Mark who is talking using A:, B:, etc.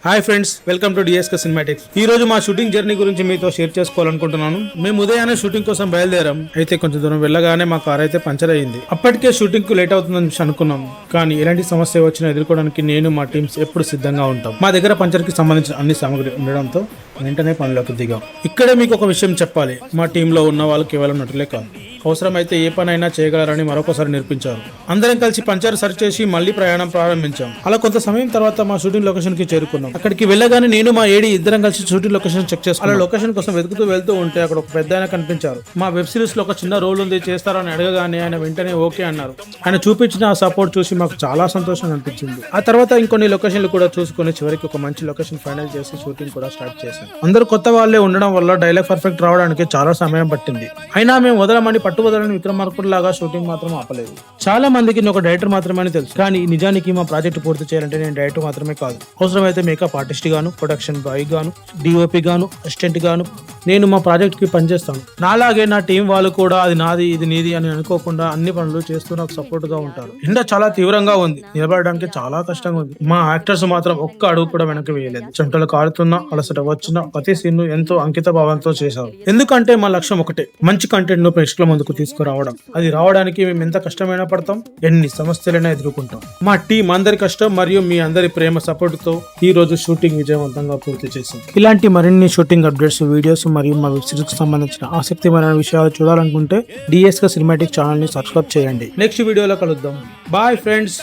A: Hi friends, welcome to DSK cinematics. ఈ రోజు మా షూటింగ్ జర్నీ గురించి మీతో షేర్ చేసుకోవాలనుకుంటున్నాను. మేము ఉదయాన్నే షూటింగ్ కోసం బయలుదేరాం. అయితే కొంచెం దూరం వెళ్ళగానే మా కార్ అయితే పంచర్ అయ్యింది. అప్పటికే షూటింగ్ కు లేట్ అవుతుందని అనుకున్నాం. కానీ ఎలాంటి సమస్య వచ్చినా ఎదుర్కోవడానికి నేను మా టీమ్స్ ఎప్పుడు సిద్ధంగా ఉంటాం. మా దగ్గర పంచర్ కి సంబంధించిన అన్ని సామగ్రి ఉండడంతో వెంటనే పనిలోకి దిగాం. ఇక్కడే మీకు ఒక విషయం చెప్పాలి, మా టీంలో ఉన్న వాళ్ళు కేవలం నటులే కాదు, అవసరమైతే ఏ పనైనా చేయగలరని మరొకసారి నేర్పించారు. అందరం కలిసి పంచర్ సరి చేసి మళ్ళీ ప్రయాణం ప్రారంభించాం. అలా కొంత సమయం తర్వాత మా షూటింగ్ లొకేషన్ కి చేరుకున్నాం. అక్కడికి వెళ్ళగానే నేను మా ఏడి ఇద్దరం కలిసి షూటింగ్ లొకేషన్ చెక్ చేసుకున్నాం. అలా లొకేషన్ కోసం వెళ్తూ ఉంటే అక్కడ ఒక పెద్ద ఆయన కనిపించారు. మా వెబ్ సిరీస్ లో ఒక చిన్న రోల్ ఉంది, చేస్తారని అడగగానే ఆయన వెంటనే ఓకే అన్నారు. ఆయన చూపించిన ఆ సపోర్ట్ చూసి మాకు చాలా సంతోషంగా అనిపించింది. ఆ తర్వాత ఇంకొన్ని లొకేషన్లు కూడా చూసుకుని చివరికి ఒక మంచి లొకేషన్ ఫైనల్ చేసి షూటింగ్ కూడా స్టార్ట్ చేశాం. అందరూ కొత్త వాళ్ళే ఉండడం వల్ల డైలాగ్ పర్ఫెక్ట్ రావడానికి చాలా సమయం పట్టింది. అయినా మేము వదలమని పట్టువదలని విక్రమార్కుడు లాగా షూటింగ్ మాత్రం ఆపలేదు. చాలా మందికి నేను ఒక డైరెక్టర్ మాత్రమే అని తెలుసు, కానీ నిజానికి మా ప్రాజెక్ట్ పూర్తి చేయాలంటే నేను డైరెక్టర్ మాత్రమే కాదు, అవసరమైతే మేకప్ ఆర్టిస్ట్ గాను, ప్రొడక్షన్ బాయ్ గాను, డిఓపి గాను, అసిస్టెంట్ గాను నేను మా ప్రాజెక్ట్ కి పనిచేస్తాను. నాలాగే నా టీం వాళ్ళు కూడా అది నాది ఇది నీది అని అనుకోకుండా అన్ని పనులు చేస్తూ నాకు సపోర్ట్ గా ఉంటారు. ఎండ చాలా తీవ్రంగా ఉంది, నిలబడడానికి చాలా కష్టంగా ఉంది. మా యాక్టర్స్ మాత్రం ఒక్క అడుగు కూడా వెనక్కి వేయలేదు. చెమటలు కారుతున్నా, అలసట వచ్చిన ప్రతి సీన్ ఎంతో అంకిత భావంతో చేశారు. ఎందుకంటే మా లక్ష్యం ఒకటే, మంచి కంటెంట్ ను ప్రేక్షకుల ముందుకు తీసుకురావడం. అది రావడానికి మేము ఎంత కష్టమైనా పడతాం, ఎన్ని సమస్యలైనా ఎదుర్కొంటాం. మా టీం అందరి కష్టం మరియు మీ అందరి ప్రేమ సపోర్ట్ తో ఈ రోజు షూటింగ్ విజయవంతంగా పూర్తి చేసింది. ఇలాంటి మరిన్ని షూటింగ్ అప్డేట్స్, వీడియోస్ మరియు మా వెబ్ సిరీస్ కి సంబంధించిన ఆసక్తికరమైన విషయాలు చూడాలనుకుంటే డిఎస్కే సినిమాటిక్ ఛానల్ ని సబ్స్క్రైబ్ చేయండి. నెక్స్ట్ వీడియోలో కలుద్దాం. Bye friends.